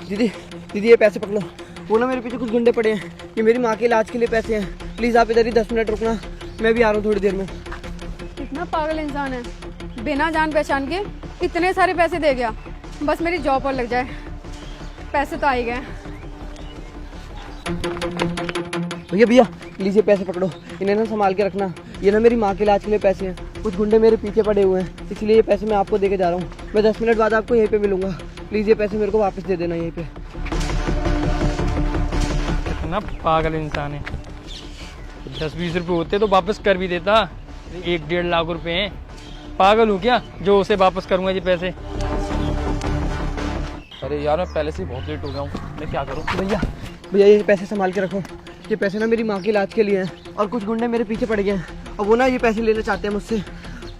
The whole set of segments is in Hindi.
दीदी दीदी ये पैसे पकड़ो। वो ना मेरे पीछे कुछ गुंडे पड़े हैं, ये मेरी माँ के इलाज के लिए पैसे हैं। प्लीज़ आप इधर ही 10 मिनट रुकना, मैं भी आ रहा हूँ थोड़ी देर में। कितना पागल इंसान है, बिना जान पहचान के इतने सारे पैसे दे गया। बस मेरी जॉब पर लग जाए, पैसे तो आ ही गए। भैया भैया प्लीज़ ये पैसे पकड़ो, इन्हें ना संभाल के रखना। ये ना मेरी माँ के इलाज के लिए पैसे हैं। कुछ गुंडे मेरे पीछे पड़े हुए हैं, इसलिए ये पैसे मैं आपको दे के जा रहा हूँ। मैं 10 मिनट बाद आपको यहीं पे मिलूंगा। प्लीज़ ये पैसे मेरे को वापस दे देना यहीं पे। कितना पागल इंसान है। 10-20 रुपये होते तो वापस कर भी देता। 1-1.5 लाख रुपए हैं। पागल हूँ क्या जो उसे वापस करूँगा ये पैसे। अरे यार मैं पहले से ही बहुत लेट हो गया हूँ, मैं क्या करूँ। भैया भैया ये पैसे संभाल के रखो। ये पैसे ना मेरी माँ के इलाज के लिए हैं और कुछ गुंडे मेरे पीछे पड़ गए हैं और वो ना ये पैसे लेना चाहते हैं मुझसे।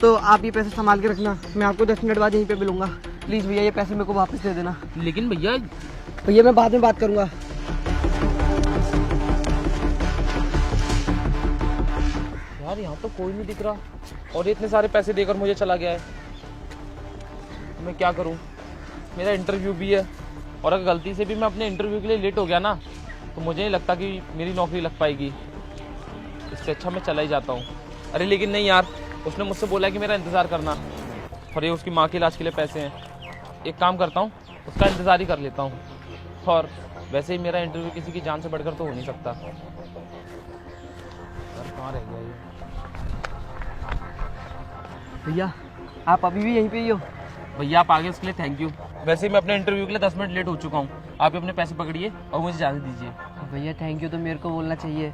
तो आप ये पैसे संभाल के रखना, मैं आपको 10 मिनट बाद यहीं पे मिलूंगा। प्लीज़ भैया ये पैसे मेरे को वापस दे देना। लेकिन भैया भैया मैं बाद में बात करूँगा। यार यहाँ तो कोई नहीं दिख रहा और ये इतने सारे पैसे देकर मुझे चला गया है। मैं क्या करूँ, मेरा इंटरव्यू भी है और अगर गलती से भी मैं अपने इंटरव्यू के लिए लेट हो गया ना तो मुझे नहीं लगता कि मेरी नौकरी लग पाएगी। इससे अच्छा मैं चला ही जाता हूँ। अरे लेकिन नहीं यार, उसने मुझसे बोला कि मेरा इंतज़ार करना और ये उसकी माँ के इलाज के लिए पैसे हैं। एक काम करता हूँ, उसका इंतज़ार ही कर लेता हूँ। और वैसे ही मेरा इंटरव्यू किसी की जान से बढ़कर तो हो नहीं सकता। यार कहाँ रह गया ये। भैया आप अभी भी यहीं पे ही हो? भैया आप आगे उसके लिए थैंक यू। वैसे ही मैं अपने इंटरव्यू के लिए 10 मिनट लेट हो चुका हूँ। आप ही अपने पैसे पकड़िए और मुझे इजाज़त दीजिए। भैया थैंक यू तो मेरे को बोलना चाहिए,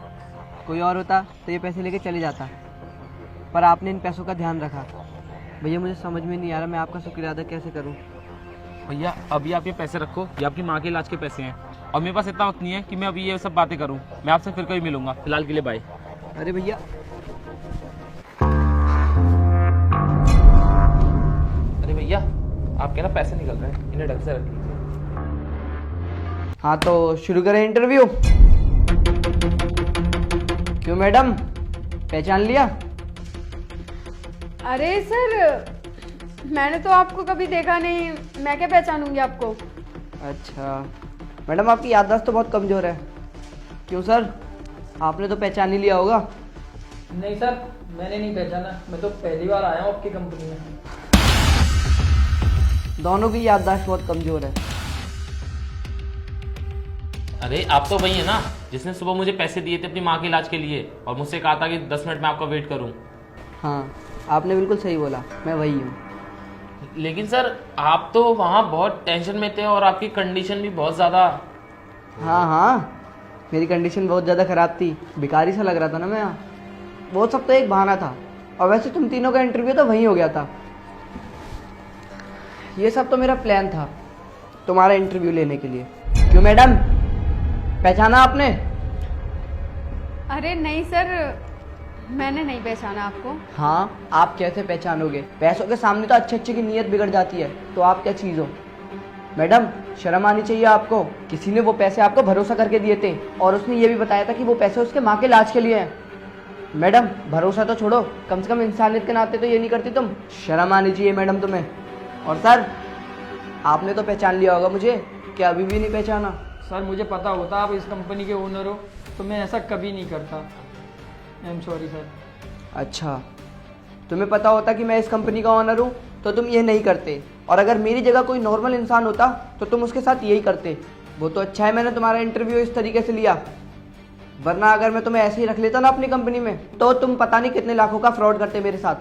कोई और होता तो ये पैसे लेके चले जाता, पर आपने इन पैसों का ध्यान रखा। भैया मुझे समझ में नहीं आ रहा मैं आपका शुक्रिया अदा कैसे करूँ। भैया अभी आप ये पैसे रखो, ये आपकी माँ के इलाज के पैसे हैं और मेरे पास इतना वक्त नहीं है कि मैं अभी ये सब बातें करूँ। मैं आपसे फिर कभी मिलूंगा, फिलहाल के लिए बाय। अरे भैया अरे भैया आपके ना पैसे निकल रहे हैं, इन्हें ढंग से रख लीजिए। हाँ तो शुरू करें इंटरव्यू। क्यों मैडम पहचान लिया? अरे सर, मैंने तो आपको कभी देखा नहीं, मैं क्या पहचानूंगी आपको। अच्छा मैडम आपकी याददाश्त तो बहुत कमज़ोर है। क्यों सर आपने तो पहचान ही लिया होगा। नहीं सर, मैंने नहीं पहचाना, मैं तो पहली बार आया हूँ आपकी कंपनी में। दोनों की याददाश्त बहुत कमज़ोर है। अरे आप तो वही है ना जिसने सुबह मुझे पैसे दिए थे अपनी माँ के इलाज के लिए और मुझसे कहा था कि 10 मिनट में आपका वेट करूँ। हाँ आपने बिल्कुल सही बोला, मैं वही हूँ। लेकिन सर आप तो वहाँ बहुत टेंशन में थे और आपकी कंडीशन भी बहुत ज़्यादा। हाँ हाँ मेरी कंडीशन बहुत ज़्यादा ख़राब थी, भिखारी सा लग रहा था ना मैं यहाँ। वो सब तो एक बहाना था और वैसे तुम तीनों का इंटरव्यू तो वहीं हो गया था। ये सब तो मेरा प्लान था तुम्हारा इंटरव्यू लेने के लिए। क्यों मैडम पहचाना आपने? अरे नहीं सर, मैंने नहीं पहचाना आपको। हाँ आप कैसे पहचानोगे, पैसों के सामने तो अच्छे अच्छे की नीयत बिगड़ जाती है, तो आप क्या चीज़ हो? मैडम शर्म आनी चाहिए आपको। किसी ने वो पैसे आपको भरोसा करके दिए थे और उसने ये भी बताया था कि वो पैसे उसके माँ के इलाज के लिए हैं। मैडम भरोसा तो छोड़ो, कम से कम इंसानियत के नाते तो ये नहीं करती तुम। शर्म आनी चाहिए मैडम तुम्हें। और सर आपने तो पहचान लिया होगा मुझे, क्या अभी भी नहीं पहचाना? सर मुझे पता होता आप इस कंपनी के ओनर हो तो मैं ऐसा कभी नहीं करता। I am sorry sir. अच्छा तुम्हें पता होता कि मैं इस कंपनी का ओनर हूँ तो तुम ये नहीं करते, और अगर मेरी जगह कोई नॉर्मल इंसान होता तो तुम उसके साथ यही करते। वो तो अच्छा है मैंने तुम्हारा इंटरव्यू इस तरीके से लिया, वरना अगर मैं तुम्हें ऐसे ही रख लेता ना अपनी कंपनी में तो तुम पता नहीं कितने लाखों का फ्रॉड करते मेरे साथ।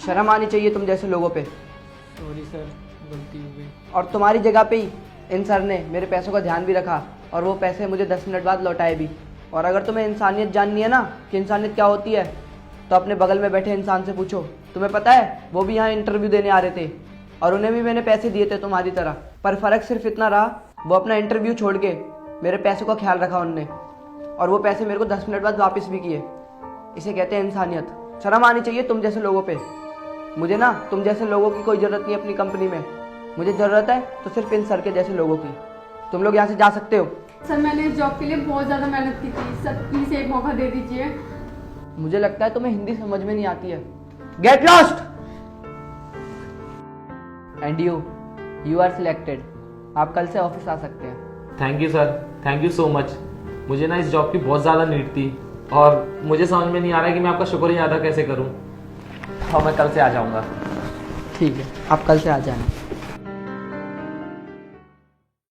शर्म आनी चाहिए तुम जैसे लोगों पे। सॉरी सर, गलती हो गई। और तुम्हारी जगह पे ही इन सर ने मेरे पैसों का ध्यान भी रखा और वो पैसे मुझे 10 मिनट बाद लौटाए भी। और अगर तुम्हें इंसानियत जाननी है ना कि इंसानियत क्या होती है तो अपने बगल में बैठे इंसान से पूछो। तुम्हें पता है वो भी यहाँ इंटरव्यू देने आ रहे थे और उन्हें भी मैंने पैसे दिए थे तुम्हारी तरह, पर फ़र्क सिर्फ इतना रहा वो अपना इंटरव्यू छोड़ के मेरे पैसों का ख्याल रखा उनने, और वो पैसे मेरे को 10 मिनट बाद वापस भी किए। इसे कहते हैं इंसानियत। शर्म आनी चाहिए तुम जैसे लोगों पे। मुझे ना तुम जैसे लोगों की कोई ज़रूरत नहीं अपनी कंपनी में, मुझे ज़रूरत है तो सिर्फ इन सर के जैसे लोगों की। तुम लोग यहाँ से जा सकते हो। सर मैंने इस जॉब के लिए बहुत ज़्यादा मेहनत की थी, सर प्लीज़ एक मौका दे दीजिए। मुझे लगता है तुम्हें हिंदी समझ में नहीं आती है। Get lost and you are selected. आप कल से ऑफिस आ सकते हैं। Thank you sir, thank you so much. मुझे ना इस जॉब की बहुत ज़्यादा नीड थी और मुझे समझ में नहीं आ रहा है कि मैं आपका शुक्रिया अदा कैसे करूं। हाँ, मैं कल से आ जाऊंगा। ठीक है, आप कल से आ जाना।